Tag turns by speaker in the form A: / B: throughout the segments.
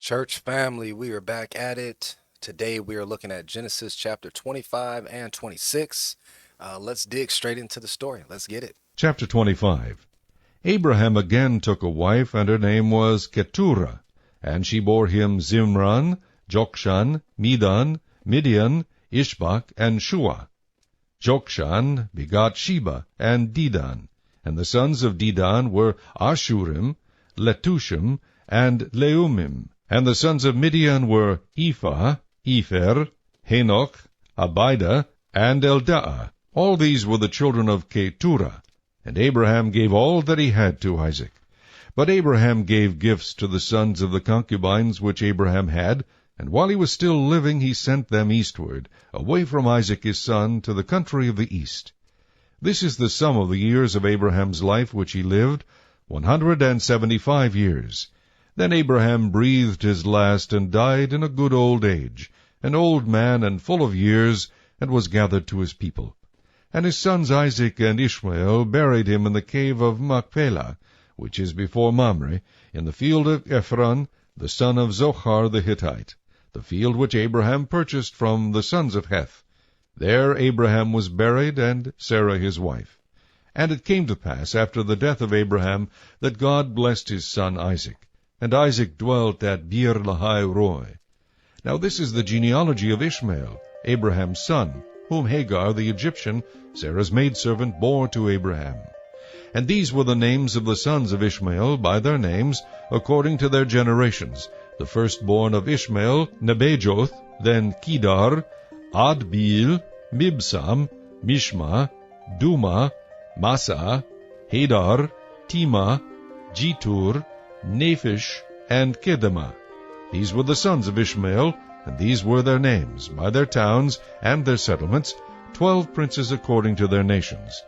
A: Church family, we are back at it. Today we are looking at Genesis chapter 25 and 26. Let's dig straight into the story. Let's get it.
B: Chapter 25. Abraham again took a wife, and her name was Keturah. And she bore him Zimran, Jokshan, Medan, Midian, Ishbak, and Shua. Jokshan begot Sheba and Dedan. And the sons of Dedan were Ashurim, Letushim, and Leumim. And the sons of Midian were Ephah, Epher, Henoch, Abida, and Eldaah. All these were the children of Keturah. And Abraham gave all that he had to Isaac. But Abraham gave gifts to the sons of the concubines which Abraham had, and while he was still living he sent them eastward, away from Isaac his son, to the country of the east. This is the sum of the years of Abraham's life which he lived, 175 years. Then Abraham breathed his last, and died in a good old age, an old man and full of years, and was gathered to his people. And his sons Isaac and Ishmael buried him in the cave of Machpelah, which is before Mamre, in the field of Ephron, the son of Zohar the Hittite, the field which Abraham purchased from the sons of Heth. There Abraham was buried, and Sarah his wife. And it came to pass, after the death of Abraham, that God blessed his son Isaac. And Isaac dwelt at Beer-lahai-roi. Now this is the genealogy of Ishmael, Abraham's son, whom Hagar the Egyptian, Sarah's maidservant, bore to Abraham. And these were the names of the sons of Ishmael, by their names, according to their generations. The firstborn of Ishmael, Nebajoth, then Kedar, Adbeel, Mibsam, Mishma, Duma, Massa, Hadar, Tema, Jetur, Naphish, and Kedemah. These were the sons of Ishmael, and these were their names, by their towns and their settlements, 12 princes according to their nations.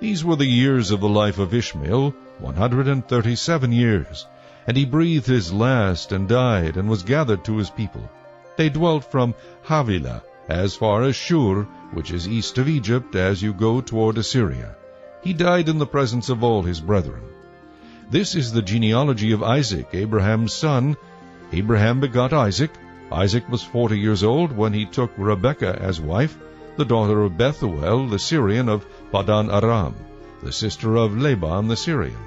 B: These were the years of the life of Ishmael, 137 years. And he breathed his last, and died, and was gathered to his people. They dwelt from Havilah, as far as Shur, which is east of Egypt, as you go toward Assyria. He died in the presence of all his brethren. This is the genealogy of Isaac, Abraham's son. Abraham begot Isaac. Isaac was 40 years old when he took Rebekah as wife, the daughter of Bethuel the Syrian of Padan Aram, the sister of Laban the Syrian.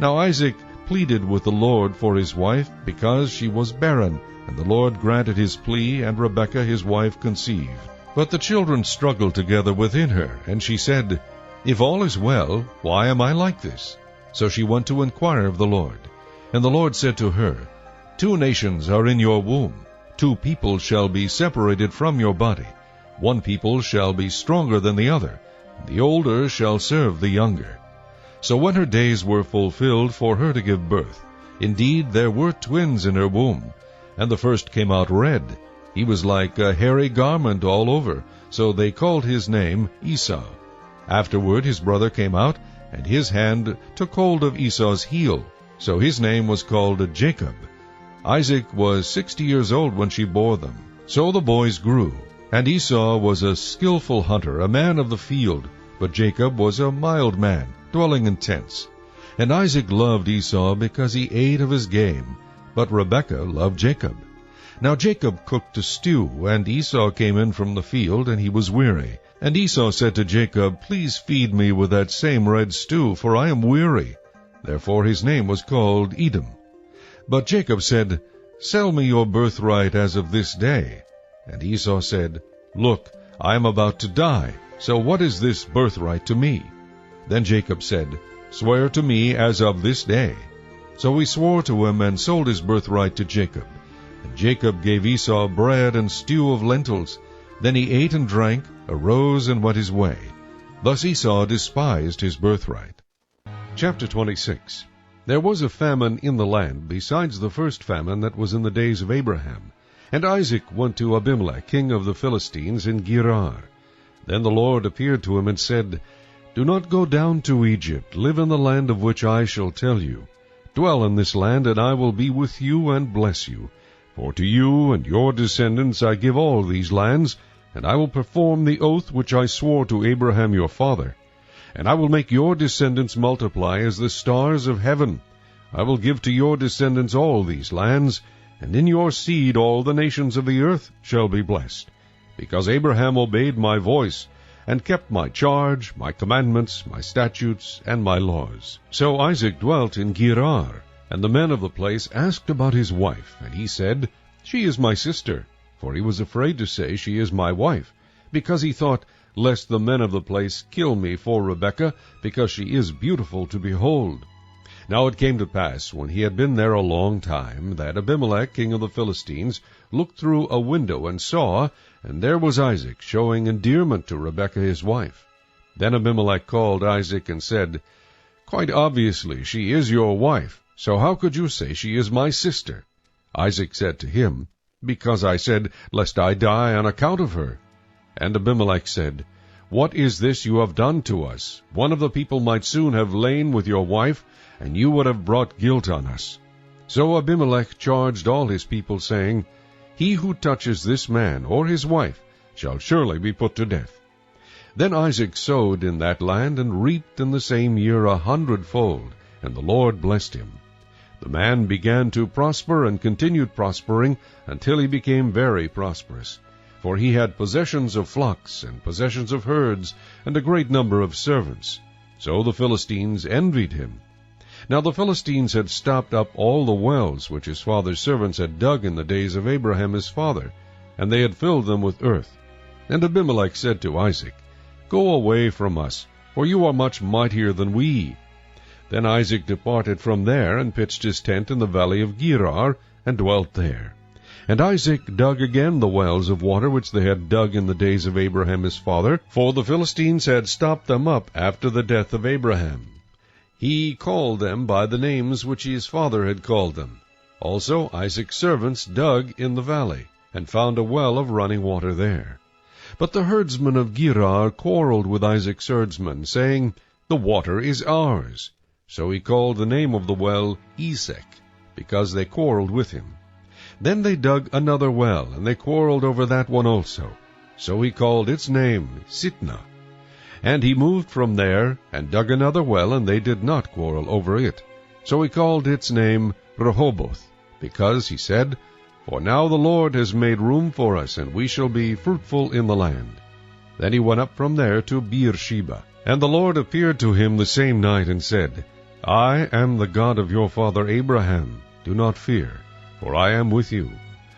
B: Now Isaac pleaded with the Lord for his wife, because she was barren, and the Lord granted his plea, and Rebekah his wife conceived. But the children struggled together within her, and she said, If all is well, why am I like this? So she went to inquire of the Lord. And the Lord said to her, 2 nations are in your womb, 2 people shall be separated from your body. 1 people shall be stronger than the other, and the older shall serve the younger. So when her days were fulfilled for her to give birth, indeed there were twins in her womb, and the first came out red. He was like a hairy garment all over, so they called his name Esau. Afterward his brother came out, and his hand took hold of Esau's heel, so his name was called Jacob. Isaac was 60 years old when she bore them. So the boys grew, and Esau was a skillful hunter, a man of the field, but Jacob was a mild man, dwelling in tents. And Isaac loved Esau because he ate of his game, but Rebekah loved Jacob. Now Jacob cooked a stew, and Esau came in from the field, and he was weary. And Esau said to Jacob, Please feed me with that same red stew, for I am weary. Therefore his name was called Edom. But Jacob said, Sell me your birthright as of this day. And Esau said, Look, I am about to die, so what is this birthright to me? Then Jacob said, Swear to me as of this day. So he swore to him, and sold his birthright to Jacob. And Jacob gave Esau bread and stew of lentils. Then he ate and drank, arose, and went his way. Thus Esau despised his birthright. Chapter 26. There was a famine in the land, besides the first famine that was in the days of Abraham. And Isaac went to Abimelech, king of the Philistines, in Gerar. Then the Lord appeared to him and said, Do not go down to Egypt. Live in the land of which I shall tell you. Dwell in this land, and I will be with you and bless you. For to you and your descendants I give all these lands, and I will perform the oath which I swore to Abraham your father. And I will make your descendants multiply as the stars of heaven. I will give to your descendants all these lands, and in your seed all the nations of the earth shall be blessed, because Abraham obeyed my voice, and kept my charge, my commandments, my statutes, and my laws. So Isaac dwelt in Gerar, and the men of the place asked about his wife, and he said, She is my sister. For he was afraid to say, She is my wife, because he thought, lest the men of the place kill me for Rebekah, because she is beautiful to behold. Now it came to pass, when he had been there a long time, that Abimelech king of the Philistines looked through a window, and saw, and there was Isaac showing endearment to Rebekah his wife. Then Abimelech called Isaac and said, Quite obviously she is your wife, so how could you say she is my sister? Isaac said to him, Because I said, Lest I die on account of her. And Abimelech said, What is this you have done to us? One of the people might soon have lain with your wife, and you would have brought guilt on us. So Abimelech charged all his people, saying, He who touches this man or his wife shall surely be put to death. Then Isaac sowed in that land, and reaped in the same year 100-fold, and the Lord blessed him. The man began to prosper, and continued prospering, until he became very prosperous. For he had possessions of flocks, and possessions of herds, and a great number of servants. So the Philistines envied him. Now the Philistines had stopped up all the wells which his father's servants had dug in the days of Abraham his father, and they had filled them with earth. And Abimelech said to Isaac, Go away from us, for you are much mightier than we. Then Isaac departed from there, and pitched his tent in the valley of Gerar, and dwelt there. And Isaac dug again the wells of water which they had dug in the days of Abraham his father, for the Philistines had stopped them up after the death of Abraham. He called them by the names which his father had called them. Also Isaac's servants dug in the valley, and found a well of running water there. But the herdsmen of Gerar quarreled with Isaac's herdsmen, saying, The water is ours. So he called the name of the well Esek, because they quarreled with him. Then they dug another well, and they quarreled over that one also. So he called its name Sitnah. And he moved from there, and dug another well, and they did not quarrel over it. So he called its name Rehoboth, because, he said, For now the Lord has made room for us, and we shall be fruitful in the land. Then he went up from there to Beersheba. And the Lord appeared to him the same night, and said, I am the God of your father Abraham. Do not fear, for I am with you.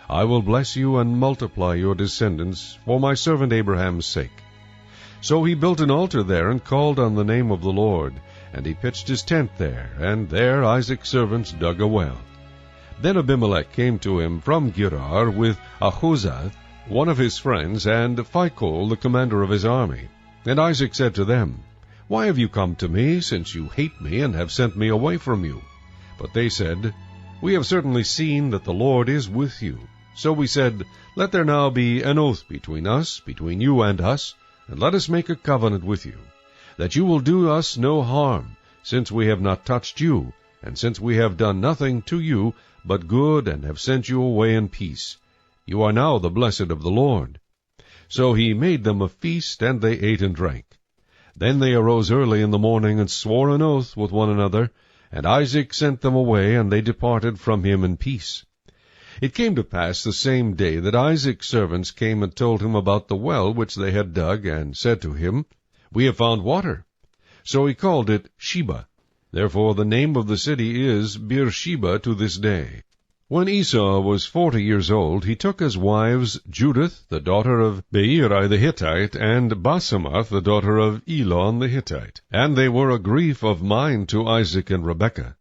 B: I will bless you and multiply your descendants for my servant Abraham's sake. So he built an altar there, and called on the name of the Lord. And he pitched his tent there, and there Isaac's servants dug a well. Then Abimelech came to him from Gerar with Ahuzzath, one of his friends, and Phicol, the commander of his army. And Isaac said to them, Why have you come to me, since you hate me, and have sent me away from you? But they said, We have certainly seen that the Lord is with you. So we said, Let there now be an oath between us, between you and us, and let us make a covenant with you, that you will do us no harm, since we have not touched you, and since we have done nothing to you but good, and have sent you away in peace. You are now the blessed of the Lord. So he made them a feast, and they ate and drank. Then they arose early in the morning, and swore an oath with one another, and Isaac sent them away, and they departed from him in peace. It came to pass the same day that Isaac's servants came and told him about the well which they had dug, and said to him, We have found water. So he called it Sheba. Therefore the name of the city is Beersheba to this day. When Esau was 40 years old, he took as wives Judith, the daughter of Beeri the Hittite, and Basemath, the daughter of Elon the Hittite. And they were a grief of mind to Isaac and Rebekah.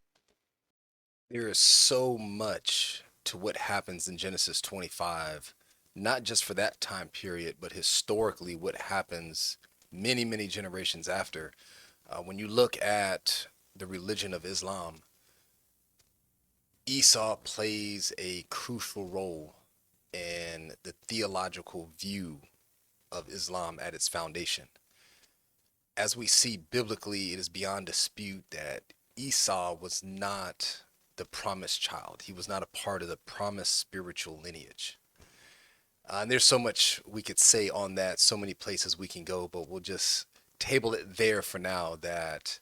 A: There is so much to what happens in Genesis 25, not just for that time period, but historically what happens many, many generations after. When you look at the religion of Islam, Esau plays a crucial role in the theological view of Islam at its foundation. As we see biblically, it is beyond dispute that Esau was not the promised child. He was not a part of the promised spiritual lineage. And there's so much we could say on that, so many places we can go, but we'll just table it there for now, that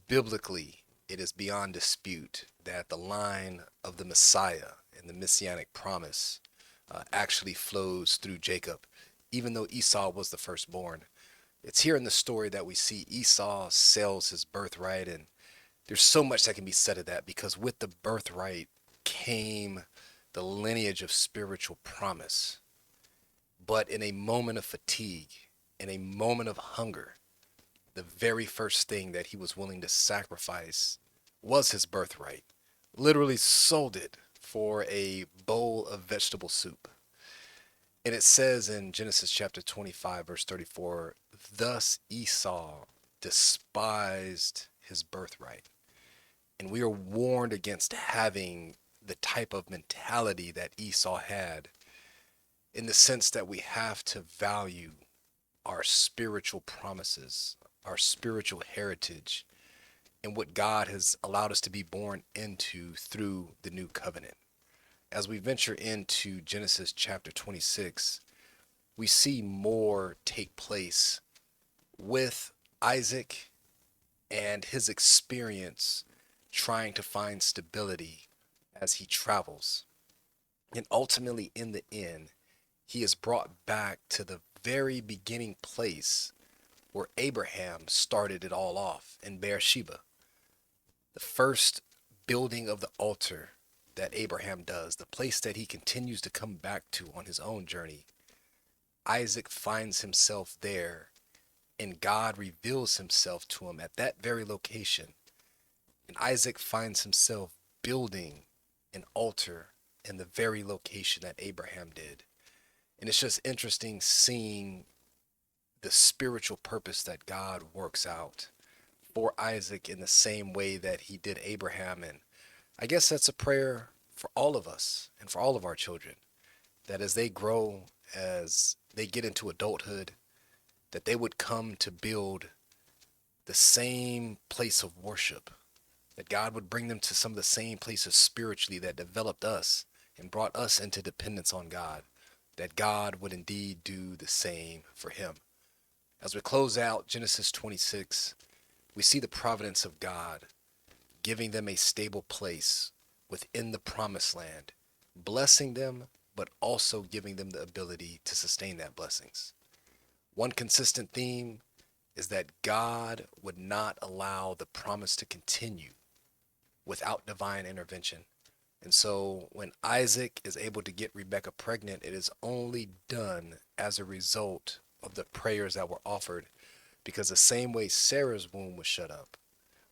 A: biblically it is beyond dispute that the line of the Messiah and the messianic promise actually flows through Jacob, even though Esau was the firstborn. It's here in the story that we see Esau sells his birthright, and there's so much that can be said of that because with the birthright came the lineage of spiritual promise. But in a moment of fatigue, in a moment of hunger, the very first thing that he was willing to sacrifice was his birthright. Literally sold it for a bowl of vegetable soup. And it says in Genesis chapter 25, verse 34, thus Esau despised his birthright. And we are warned against having the type of mentality that Esau had, in the sense that we have to value our spiritual promises, our spiritual heritage, and what God has allowed us to be born into through the new covenant. As we venture into Genesis chapter 26, we see more take place with Isaac and his experience trying to find stability as he travels. And ultimately, in the end, he is brought back to the very beginning place where Abraham started it all off in Beersheba. The first building of the altar that Abraham does, the place that he continues to come back to on his own journey. Isaac finds himself there, and God reveals himself to him at that very location. And Isaac finds himself building an altar in the very location that Abraham did. And it's just interesting seeing the spiritual purpose that God works out for Isaac in the same way that he did Abraham. And I guess that's a prayer for all of us and for all of our children, that as they grow, as they get into adulthood, that they would come to build the same place of worship, that God would bring them to some of the same places spiritually that developed us and brought us into dependence on God, that God would indeed do the same for him. As we close out Genesis 26, we see the providence of God giving them a stable place within the promised land, blessing them, but also giving them the ability to sustain that blessings. One consistent theme is that God would not allow the promise to continue without divine intervention. And so when Isaac is able to get Rebekah pregnant, it is only done as a result of the prayers that were offered, because the same way Sarah's womb was shut up,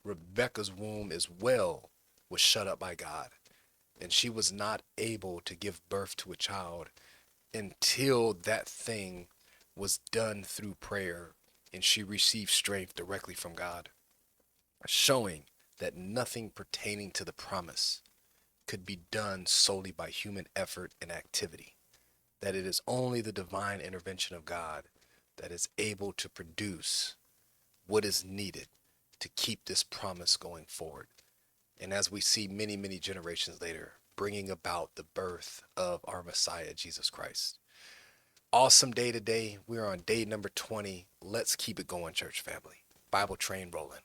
A: Rebekah's womb as well was shut up by God. And she was not able to give birth to a child until that thing was done through prayer and she received strength directly from God, showing that nothing pertaining to the promise could be done solely by human effort and activity, that it is only the divine intervention of God that is able to produce what is needed to keep this promise going forward. And as we see many, many generations later, bringing about the birth of our Messiah, Jesus Christ. Awesome day today. We're on day number 20. Let's keep it going, church family. Bible train rolling.